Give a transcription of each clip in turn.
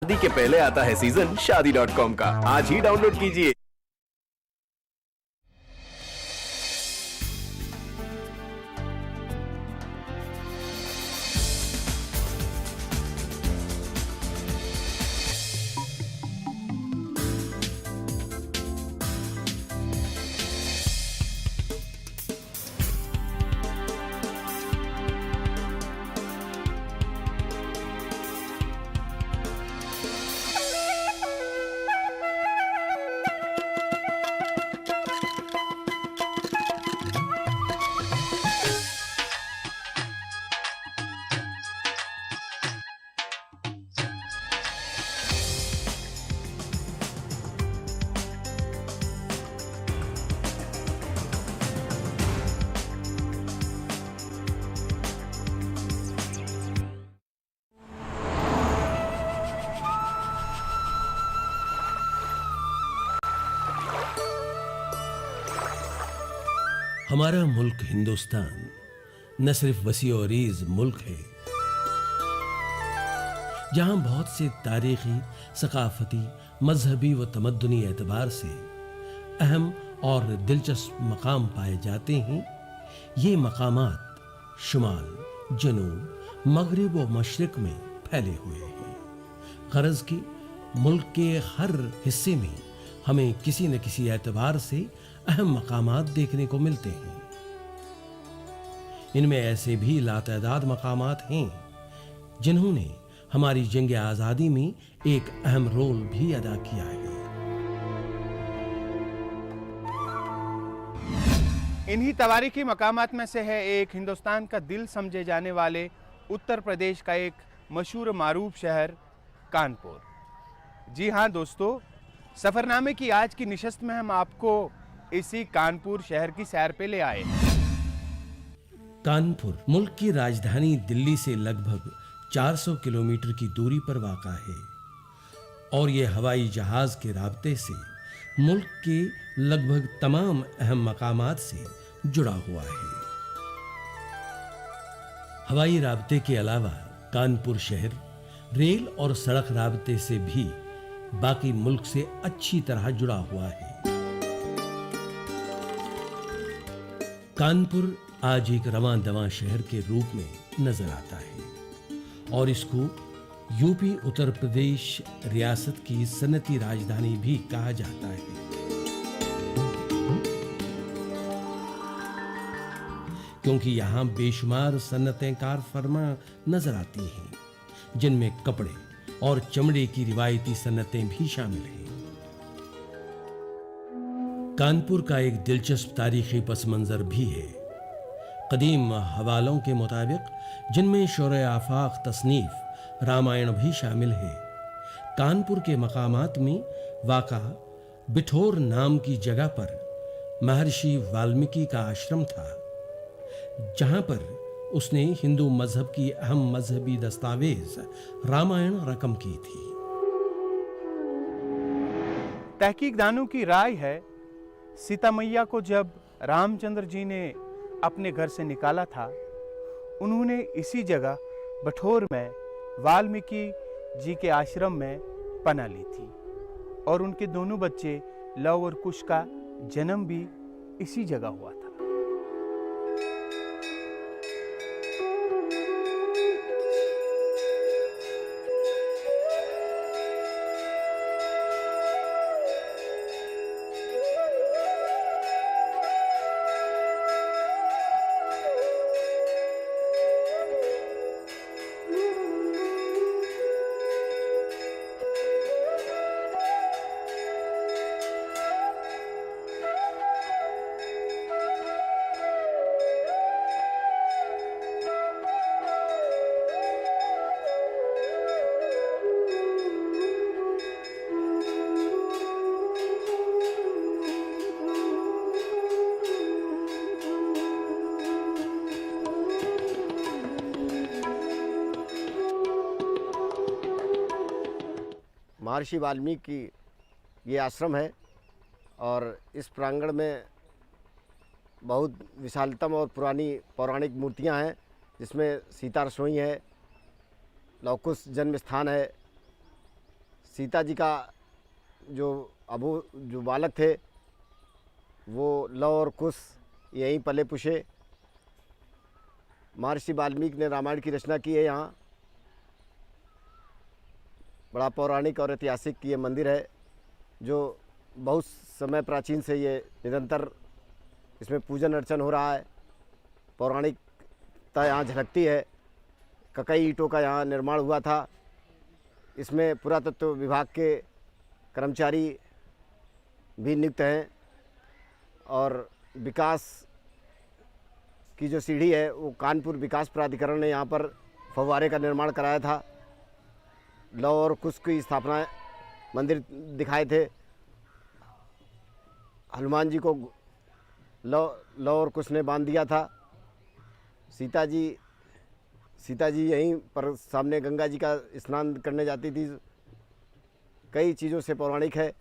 शादी के पहले आता है सीजन शादी.com का। आज ही डाउनलोड कीजिए। हमारा मुल्क हिंदुस्तान न सिर्फ वसी और अरीज मुल्क है, जहां बहुत से तारीखी, सकाफती, मजहबी व तमद्दुनी एतबार से अहम और दिलचस्प मकाम पाए जाते हैं। ये मकामात शुमाल, जनूब, मगरिब व मशरिक में फैले हुए हैं। गरज कि मुल्क के हर हिस्से में हमें किसी न किसी एतबार से अहम मकामात देखने को मिलते हैं। इनमें ऐसे भी लातादाद मकामात हैं जिन्होंने हमारी जंग आजादी में एक अहम रोल भी अदा किया है। इन्हीं तवारीखी मकामात में से है एक हिंदुस्तान का दिल समझे जाने वाले उत्तर प्रदेश का एक मशहूर मारूफ शहर कानपुर। जी हाँ दोस्तों, सफरनामे की आज की निशस्त में हम आपको इसी कानपुर शहर की सैर पे ले आए। कानपुर मुल्क की राजधानी दिल्ली से लगभग 400 किलोमीटर की दूरी पर वाक़ा है और यह हवाई जहाज के राब्ते से मुल्क के लगभग तमाम अहम मकामात से जुड़ा हुआ है। हवाई राब्ते के अलावा कानपुर शहर रेल और सड़क राब्ते से भी बाकी मुल्क से अच्छी तरह जुड़ा हुआ है। कानपुर आज एक रवां दवां शहर के रूप में नजर आता है और इसको यूपी उत्तर प्रदेश रियासत की सनती राजधानी भी कहा जाता है। क्योंकि यहां बेशुमार सन्नतें कार फरमा नजर आती हैं, जिनमें कपड़े और चमड़े की रिवायती सन्नतें भी शामिल हैं। कानपुर का एक दिलचस्प तारीखी पस मंजर भी है। कदीम हवालों के मुताबिक, जिनमें शोरे आफाक तसनीफ रामायण भी शामिल है, कानपुर के मकामात में वाक़ा बिठोर नाम की जगह पर महर्षि वाल्मीकि का आश्रम था, जहां पर उसने हिंदू मजहब की अहम मजहबी दस्तावेज रामायण रकम की थी। तहकीकदानों की राय है, सीता मैया को जब रामचंद्र जी ने अपने घर से निकाला था, उन्होंने इसी जगह बठोर में वाल्मीकि जी के आश्रम में पनाह ली थी और उनके दोनों बच्चे लव और कुश का जन्म भी इसी जगह हुआ था। महर्षि वाल्मीकि ये आश्रम है और इस प्रांगण में बहुत विशालतम और पुरानी पौराणिक मूर्तियां हैं, जिसमें सीता रसोई है, लव कुश जन्म स्थान है सीता जी का जो जो बालक थे वो लव और कुश यहीं पले पुषे। महर्षि वाल्मीकि ने रामायण की रचना की है यहाँ। बड़ा पौराणिक और ऐतिहासिक ये मंदिर है जो बहुत समय प्राचीन से ये निरंतर इसमें पूजन अर्चन हो रहा है। पौराणिकता यहाँ झलकती है। कई ईंटों का यहाँ निर्माण हुआ था। इसमें पुरातत्व विभाग के कर्मचारी भी नियुक्त हैं और विकास की जो सीढ़ी है वो कानपुर विकास प्राधिकरण ने यहाँ पर फव्वारे का निर्माण कराया था। लव और कुश की स्थापना मंदिर दिखाए थे। हनुमान जी को लव और कुश ने बांध दिया था। सीता जी यहीं पर सामने गंगा जी का स्नान करने जाती थी। कई चीज़ों से पौराणिक है।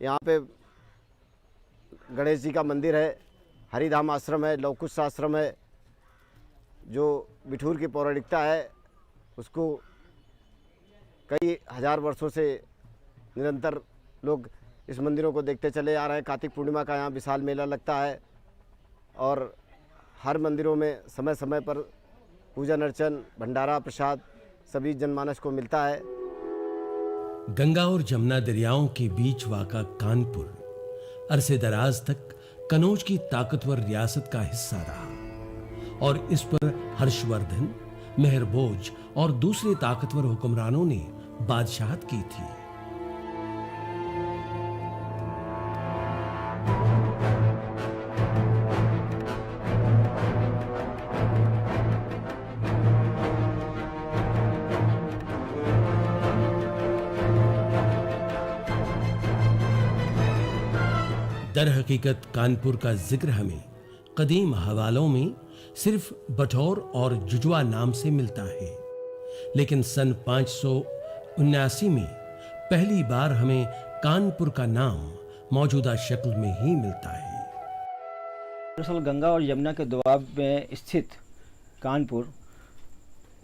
यहाँ पे गणेश जी का मंदिर है, हरिधाम आश्रम है, लव कुश आश्रम है। जो बिठूर की पौराणिकता है उसको कई हजार वर्षों से निरंतर लोग इस मंदिरों को देखते चले आ रहे हैं। कार्तिक पूर्णिमा का यहाँ विशाल मेला लगता है और हर मंदिरों में समय समय पर पूजन अर्चन, भंडारा, प्रसाद सभी जनमानस को मिलता है। गंगा और जमुना दरियाओं के बीच वाक़ा कानपुर अरसे दराज तक कनौज की ताकतवर रियासत का हिस्सा रहा और इस पर हर्षवर्धन, मेहरभोज और दूसरे ताकतवर हुक्मरानों ने बादशाहत की थी। दर हकीकत कानपुर का जिक्र हमें कदीम हवालों में सिर्फ बठौर और जुजवा नाम से मिलता है, लेकिन सन 579 में पहली बार हमें कानपुर का नाम मौजूदा शक्ल में ही मिलता है। दरअसल गंगा और यमुना के दोआब में स्थित कानपुर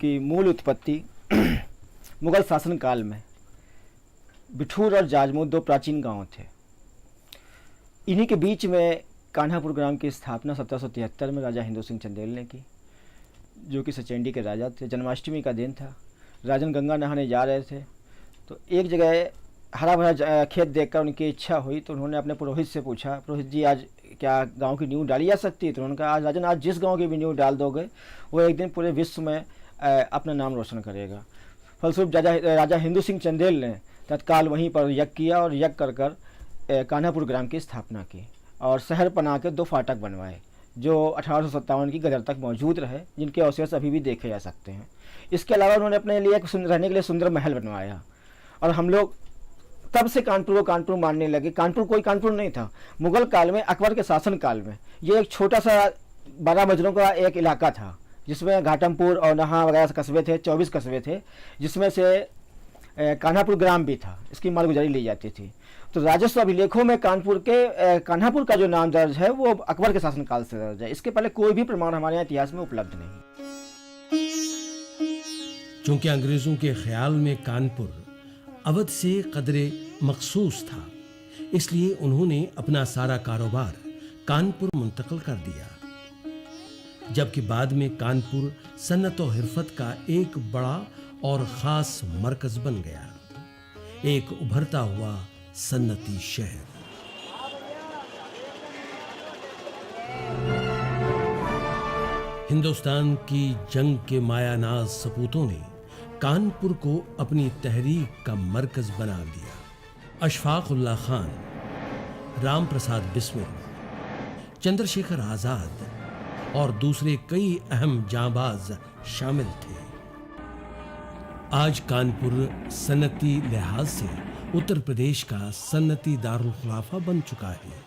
की मूल उत्पत्ति मुगल शासन काल में बिठूर और जाजमऊ दो प्राचीन गांव थे। इन्हीं के बीच में कान्हापुर ग्राम की स्थापना 1773 में राजा हिंदू सिंह चंदेल ने की, जो कि सचेंडी के राजा थे। जन्माष्टमी का दिन था। राजन गंगा नहाने जा रहे थे तो एक जगह हरा भरा खेत देखकर उनकी इच्छा हुई तो उन्होंने अपने पुरोहित से पूछा, पुरोहित जी आज क्या गांव की नींव डाली जा सकती है? तो उन्होंने कहा आज राजन, आज जिस गांव की भी नींव डाल दोगे वो एक दिन पूरे विश्व में अपना नाम रोशन करेगा। फलस्वरूप राजा हिंदू सिंह चंदेल ने तत्काल वहीं पर यज्ञ किया और यज्ञ कर कान्हापुर ग्राम की स्थापना की और शहर बना के 2 फाटक बनवाए जो 1857 की गदर तक मौजूद रहे, जिनके अवशेष अभी भी देखे जा सकते हैं। इसके अलावा उन्होंने अपने लिए रहने के लिए सुंदर महल बनवाया और हम लोग तब से कानपुर को कानपुर मानने लगे। कानपुर कोई कानपुर नहीं था। मुगल काल में, अकबर के शासन काल में ये एक छोटा सा 12 मजरों का एक इलाका था जिसमें घाटमपुर और नहा वगैरह कस्बे थे, 24 कस्बे थे, जिसमें से कान्हापुर ग्राम भी था। इसकी मालगुजारी ली जाती थी। तो राजस्व अभिलेखों में कान्हापुर का जो नाम दर्ज है वो अकबर के शासनकाल से दर्ज है। इसके पहले कोई भी प्रमाण हमारे यहाँ इतिहास में उपलब्ध नहीं। चूंकि अंग्रेजों के ख्याल में कानपुर अवध से कदरे मखसूस था, इसलिए उन्होंने अपना सारा कारोबार कानपुर मुंतकिल कर दिया, जबकि बाद में कानपुर सन्नत और हिरफत का एक बड़ा और खास मरकज बन गया, एक उभरता हुआ सन्नती शहर। हिंदुस्तान की जंग के मायानाज सपूतों ने कानपुर को अपनी तहरीक का मरकज बना लिया। अशफाक उल्लाह खान, राम प्रसाद बिस्मिल, चंद्रशेखर आजाद और दूसरे कई अहम जांबाज शामिल थे। आज कानपुर सन्नती लिहाज से उत्तर प्रदेश का सन्नती दारुल खुलाफा बन चुका है।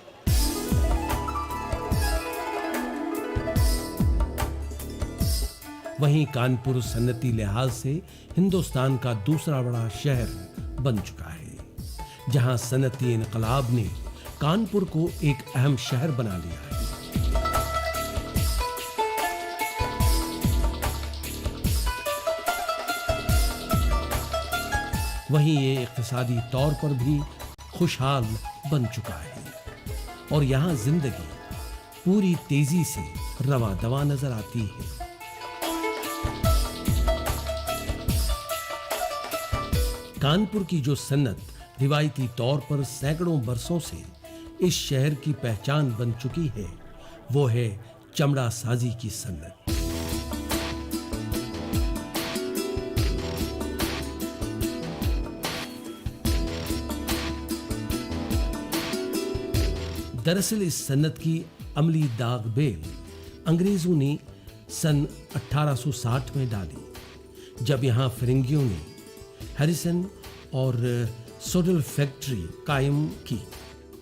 वहीं कानपुर सन्नती लिहाज से हिंदुस्तान का दूसरा बड़ा शहर बन चुका है, जहां सन्नती इनकलाब ने कानपुर को एक अहम शहर बना लिया है। वहीं ये इक्तिसादी तौर पर भी खुशहाल बन चुका है और यहाँ जिंदगी पूरी तेजी से रवा दवा नजर आती है। कानपुर की जो सन्नत रिवायती तौर पर सैकड़ों बरसों से इस शहर की पहचान बन चुकी है, वो है चमड़ा साजी की सन्नत। दरअसल इस सन्नत की अमली दाग बेल अंग्रेजों ने सन 1860 में डाली, जब यहाँ फिरंगियों ने हैरिसन और सोडल फैक्ट्री कायम की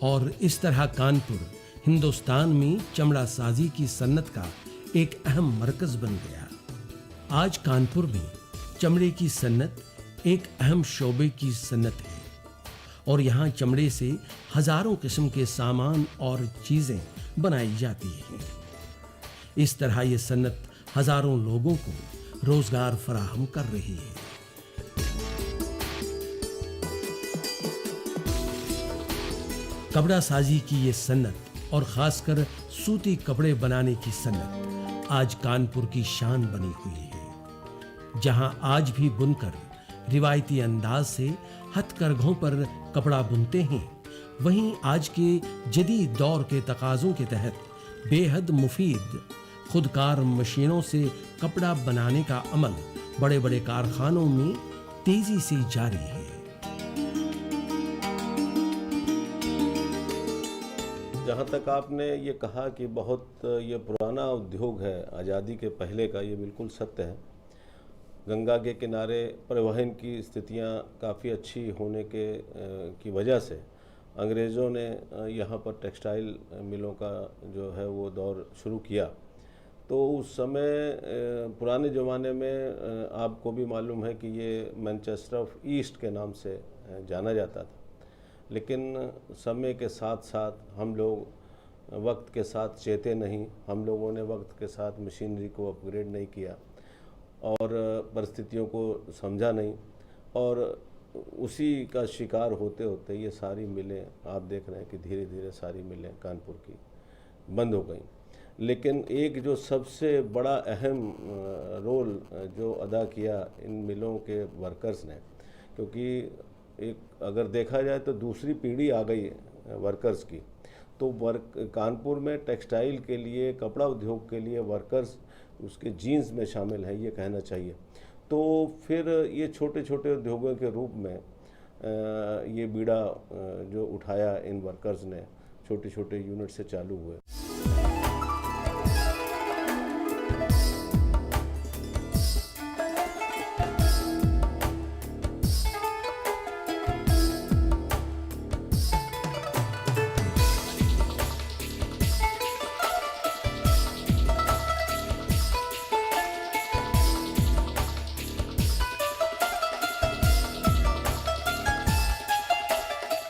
और इस तरह कानपुर हिंदुस्तान में चमड़ा साजी की सन्नत का एक अहम मरकज बन गया। आज कानपुर में चमड़े की सन्नत एक अहम शोबे की सन्नत है और यहाँ चमड़े से हजारों किस्म के सामान और चीजें बनाई जाती हैं। इस तरह ये सन्नत हजारों लोगों को रोजगार फराहम कर रही है। कपड़ा साजी की ये सन्नत और खासकर सूती कपड़े बनाने की सन्नत आज कानपुर की शान बनी हुई है, जहां आज भी बुनकर रिवायती अंदाज से हथकरघों पर कपड़ा बुनते हैं। वहीं आज के जदीद दौर के तकाजों के तहत बेहद मुफीद खुदकार मशीनों से कपड़ा बनाने का अमल बड़े बड़े कारखानों में तेजी से जारी है। जहाँ तक आपने ये कहा कि बहुत ये पुराना उद्योग है आज़ादी के पहले का, ये बिल्कुल सत्य है। गंगा के किनारे परिवहन की स्थितियाँ काफ़ी अच्छी होने की वजह से अंग्रेज़ों ने यहाँ पर टेक्सटाइल मिलों का जो है वो दौर शुरू किया। तो उस समय पुराने ज़माने में आपको भी मालूम है कि ये मैनचेस्टर ऑफ ईस्ट के नाम से जाना जाता था, लेकिन समय के साथ साथ हम लोग वक्त के साथ चेते नहीं, हम लोगों ने वक्त के साथ मशीनरी को अपग्रेड नहीं किया और परिस्थितियों को समझा नहीं, और उसी का शिकार होते होते ये सारी मिलें आप देख रहे हैं कि धीरे धीरे सारी मिलें कानपुर की बंद हो गई। लेकिन एक जो सबसे बड़ा अहम रोल जो अदा किया इन मिलों के वर्कर्स ने, क्योंकि एक अगर देखा जाए तो दूसरी पीढ़ी आ गई वर्कर्स की, तो कानपुर में टेक्सटाइल के लिए, कपड़ा उद्योग के लिए वर्कर्स उसके जीन्स में शामिल है, ये कहना चाहिए। तो फिर ये छोटे छोटे उद्योगों के रूप में ये बीड़ा जो उठाया इन वर्कर्स ने, छोटे छोटे यूनिट से चालू हुए।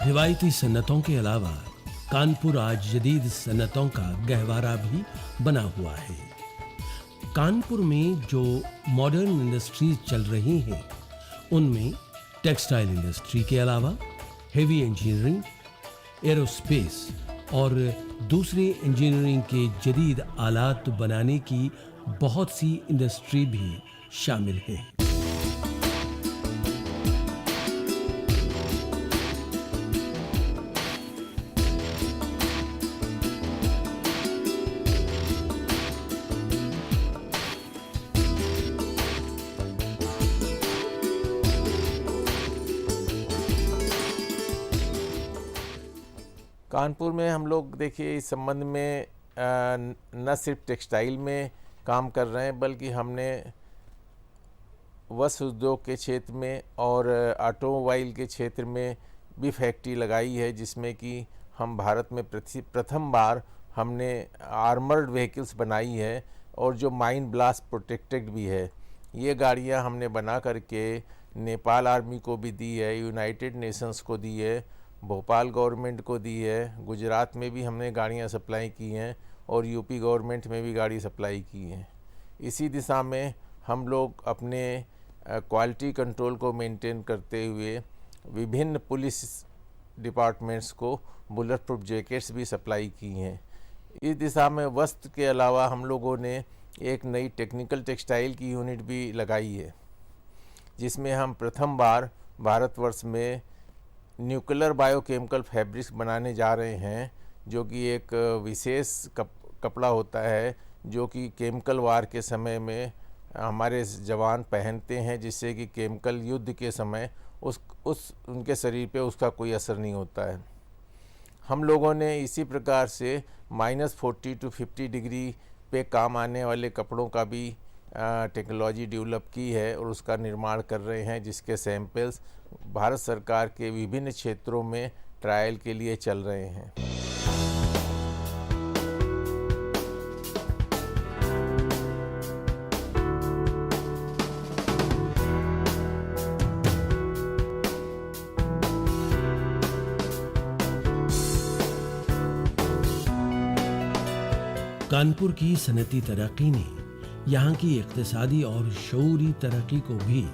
रिवायती सन्नतों के अलावा कानपुर आज जदीद सन्नतों का गहवारा भी बना हुआ है। कानपुर में जो मॉडर्न इंडस्ट्रीज चल रही हैं, उनमें टेक्सटाइल इंडस्ट्री के अलावा हेवी इंजीनियरिंग, एरोस्पेस और दूसरे इंजीनियरिंग के जदीद आलात बनाने की बहुत सी इंडस्ट्री भी शामिल है। कानपुर में हम लोग देखिए इस संबंध में न सिर्फ टेक्सटाइल में काम कर रहे हैं, बल्कि हमने वस्त्र उद्योग के क्षेत्र में और ऑटोमोबाइल के क्षेत्र में भी फैक्ट्री लगाई है, जिसमें कि हम भारत में प्रथम बार हमने आर्मर्ड व्हीकल्स बनाई है और जो माइन ब्लास्ट प्रोटेक्टेड भी है। ये गाड़ियां हमने बना करके नेपाल आर्मी को भी दी है, यूनाइटेड नेशंस को दी है, भोपाल गवर्नमेंट को दी है, गुजरात में भी हमने गाड़ियां सप्लाई की हैं और यूपी गवर्नमेंट में भी गाड़ी सप्लाई की हैं। इसी दिशा में हम लोग अपने क्वालिटी कंट्रोल को मेंटेन करते हुए विभिन्न पुलिस डिपार्टमेंट्स को बुलेट प्रूफ जैकेट्स भी सप्लाई की हैं। इस दिशा में वस्त्र के अलावा हम लोगों ने एक नई टेक्निकल टेक्सटाइल की यूनिट भी लगाई है, जिसमें हम प्रथम बार भारतवर्ष में न्यूक्लियर बायोकेमिकल फैब्रिक्स बनाने जा रहे हैं, जो कि एक विशेष कपड़ा होता है जो कि केमिकल वार के समय में हमारे जवान पहनते हैं, जिससे कि केमिकल युद्ध के समय उनके शरीर पे उसका कोई असर नहीं होता है। हम लोगों ने इसी प्रकार से -40 to 50 डिग्री पे काम आने वाले कपड़ों का भी टेक्नोलॉजी डेवलप की है और उसका निर्माण कर रहे हैं, जिसके सैंपल्स भारत सरकार के विभिन्न क्षेत्रों में ट्रायल के लिए चल रहे हैं। कानपुर की सनती तरक्की ने यहाँ की इक्तिसादी और शऊरी तरक्की को भी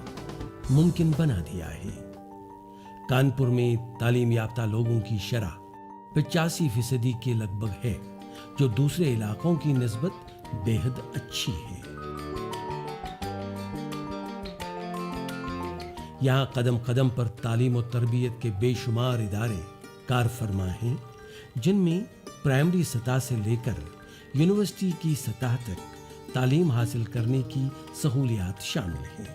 मुमकिन बना दिया है। कानपुर में तालीम याफ्ता लोगों की शरह 85% के लगभग है, जो दूसरे इलाकों की निस्बत बेहद अच्छी है। यहाँ कदम कदम पर तालीम और तरबियत के बेशुमार इदारे कार फरमा हैं, जिनमें प्राइमरी सतह से लेकर यूनिवर्सिटी की सतह तक तालीम हासिल करने की सहूलियात शामिल हैं।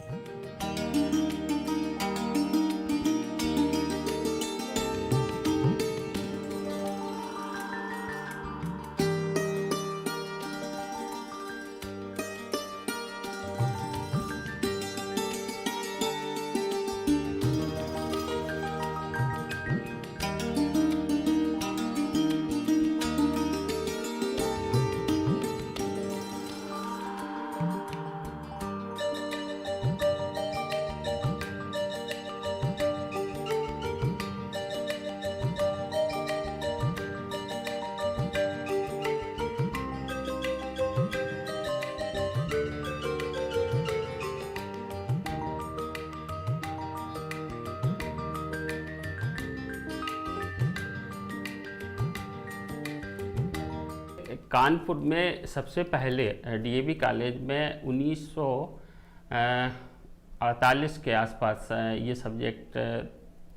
कानपुर में सबसे पहले डीएवी कॉलेज में 1948 के आसपास ये सब्जेक्ट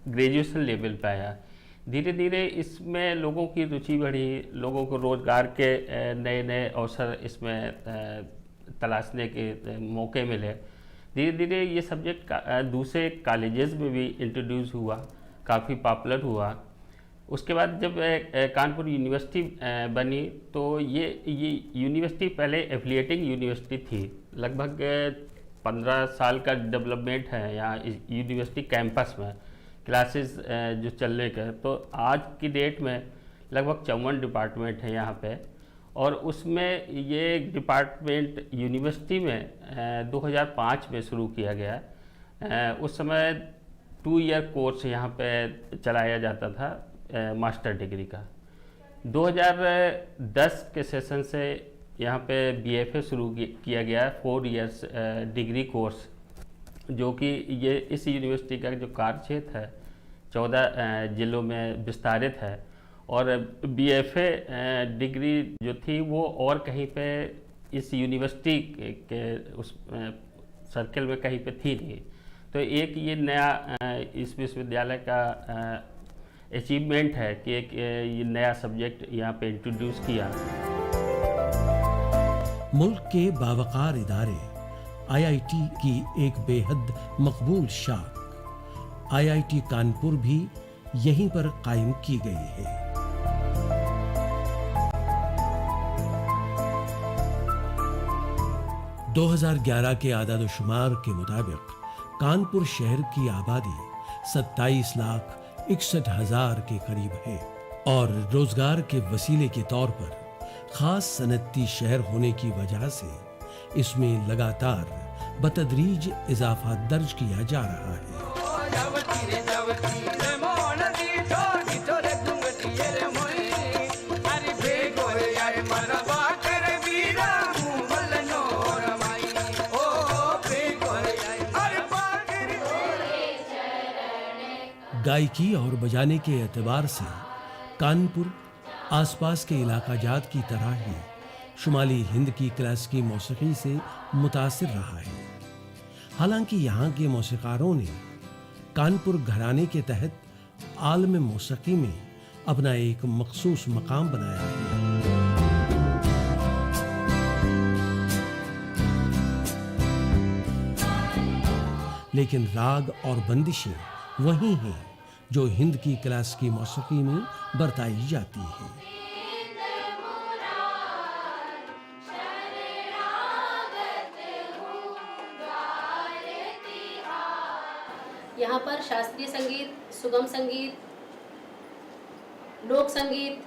ग्रेजुएशन लेवल पे आया। धीरे धीरे इसमें लोगों की रुचि बढ़ी, लोगों को रोज़गार के नए नए अवसर इसमें तलाशने के मौके मिले। धीरे धीरे ये सब्जेक्ट दूसरे कॉलेजेस में भी इंट्रोड्यूस हुआ, काफ़ी पॉपुलर हुआ। उसके बाद जब कानपुर यूनिवर्सिटी बनी तो ये यूनिवर्सिटी पहले एफिलिएटिंग यूनिवर्सिटी थी। लगभग 15 साल का डेवलपमेंट है यहाँ यूनिवर्सिटी कैंपस में, क्लासेस जो चलने का। तो आज की डेट में लगभग 54 डिपार्टमेंट है यहाँ पे, और उसमें ये डिपार्टमेंट यूनिवर्सिटी में 2005 में शुरू किया गया। उस समय 2 ईयर कोर्स यहाँ पे चलाया जाता था मास्टर डिग्री का। 2010 के सेशन से यहाँ पे बीएफए शुरू किया गया 4 इयर्स डिग्री कोर्स, जो कि ये इस यूनिवर्सिटी का जो कार्यक्षेत्र है 14 जिलों में विस्तारित है। और बीएफए डिग्री जो थी वो और कहीं पे इस यूनिवर्सिटी के उस सर्कल में कहीं पे थी नहीं। तो एक ये नया इस विश्वविद्यालय का अचीवमेंट है कि एक ये नया सब्जेक्ट यहाँ पे इंट्रोड्यूस किया। मुल्क के बावकार इदारे आईआईटी की एक बेहद मकबूल शाख आईआईटी कानपुर भी यहीं पर कायम की गई है। – 2011 के आदाद-ओ-शुमार के मुताबिक कानपुर शहर की आबादी 27,61,000 के करीब है, और रोजगार के वसीले के तौर पर खास सनती शहर होने की वजह से इसमें लगातार बतदरीज इजाफा दर्ज किया जा रहा है। गायकी और बजाने के एतबार से कानपुर आसपास के इलाका जात की तरह ही शुमाली हिंद की क्लासिकी मौसीकी से मुतासिर रहा है। हालांकि यहाँ के मौसीकारों ने कानपुर घराने के तहत आलम मौसीकी में अपना एक मखसूस मकाम बनाया है। लेकिन राग और बंदिशें वही हैं जो हिंद की क्लासिकी मौसीकी में बरताई जाती है। यहाँ पर शास्त्रीय संगीत, सुगम संगीत, लोक संगीत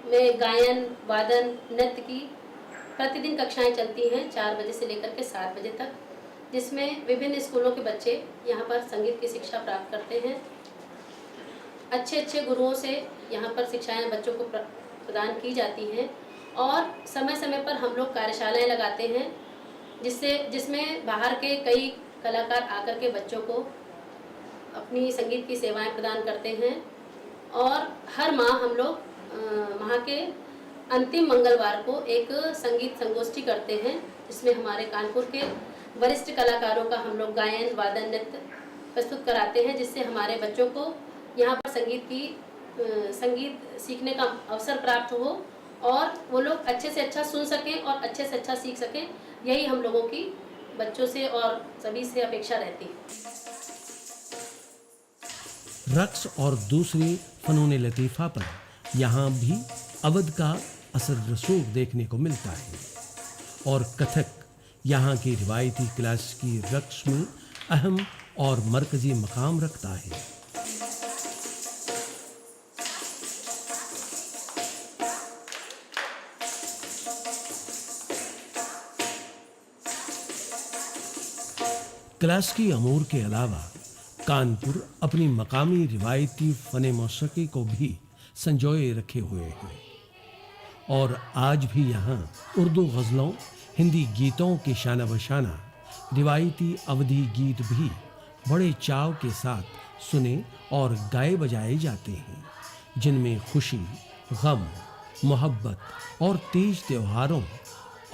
में गायन, वादन, नृत्य की प्रतिदिन कक्षाएं चलती हैं 4 बजे से लेकर के 7 बजे तक, जिसमें विभिन्न स्कूलों के बच्चे यहाँ पर संगीत की शिक्षा प्राप्त करते हैं। अच्छे गुरुओं से यहाँ पर शिक्षाएं बच्चों को प्रदान की जाती हैं और समय समय पर हम लोग कार्यशालाएं लगाते हैं जिसमें बाहर के कई कलाकार आकर के बच्चों को अपनी संगीत की सेवाएं प्रदान करते हैं। और हर माह हम लोग माह के अंतिम मंगलवार को एक संगीत संगोष्ठी करते हैं, जिसमें हमारे कानपुर के वरिष्ठ कलाकारों का हम लोग गायन, वादन, नृत्य प्रस्तुत कराते हैं, जिससे हमारे बच्चों को यहाँ पर संगीत सीखने का अवसर प्राप्त हो और वो लोग अच्छे से अच्छा सुन सकें और अच्छे से अच्छा सीख सकें। यही हम लोगों की बच्चों से और सभी से अपेक्षा रहती है। रक्स और दूसरे फनून लतीफ़ा पर यहाँ भी अवध का असर रसूख देखने को मिलता है और कथक यहाँ की रिवायती क्लासिकी रक्स में अहम और मरकजी मकाम रखता है। क्लासिकी अमूर के अलावा कानपुर अपनी मकामी रिवायती फने मौसीकी को भी संजोए रखे हुए हैं और आज भी यहाँ उर्दू गज़लों, हिंदी गीतों के शाना बशाना रिवायती अवधी गीत भी बड़े चाव के साथ सुने और गाए बजाए जाते हैं, जिनमें खुशी, गम, मोहब्बत और तेज त्योहारों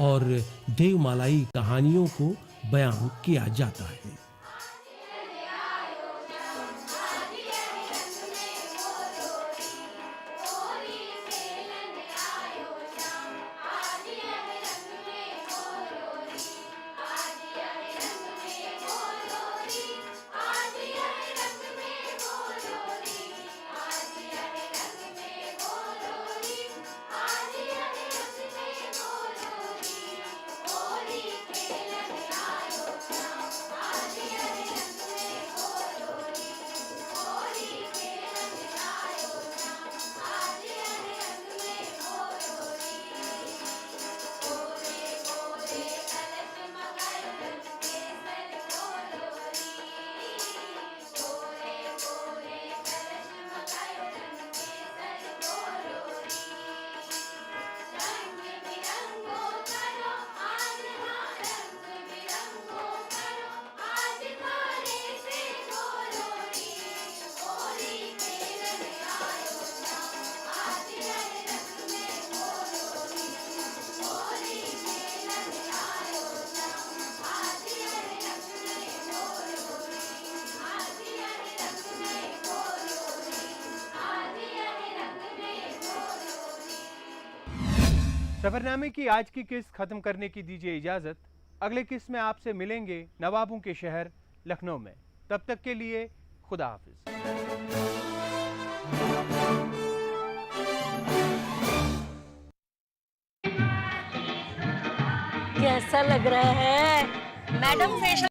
और देवमालाई कहानियों को बयां किया जाता है। सफरनामे की आज की किस्त खत्म करने की दीजिए इजाजत। अगले किस्त में आपसे मिलेंगे नवाबों के शहर लखनऊ में। तब तक के लिए खुदा हाफिज। कैसा लग रहा है मैडम? फेशियल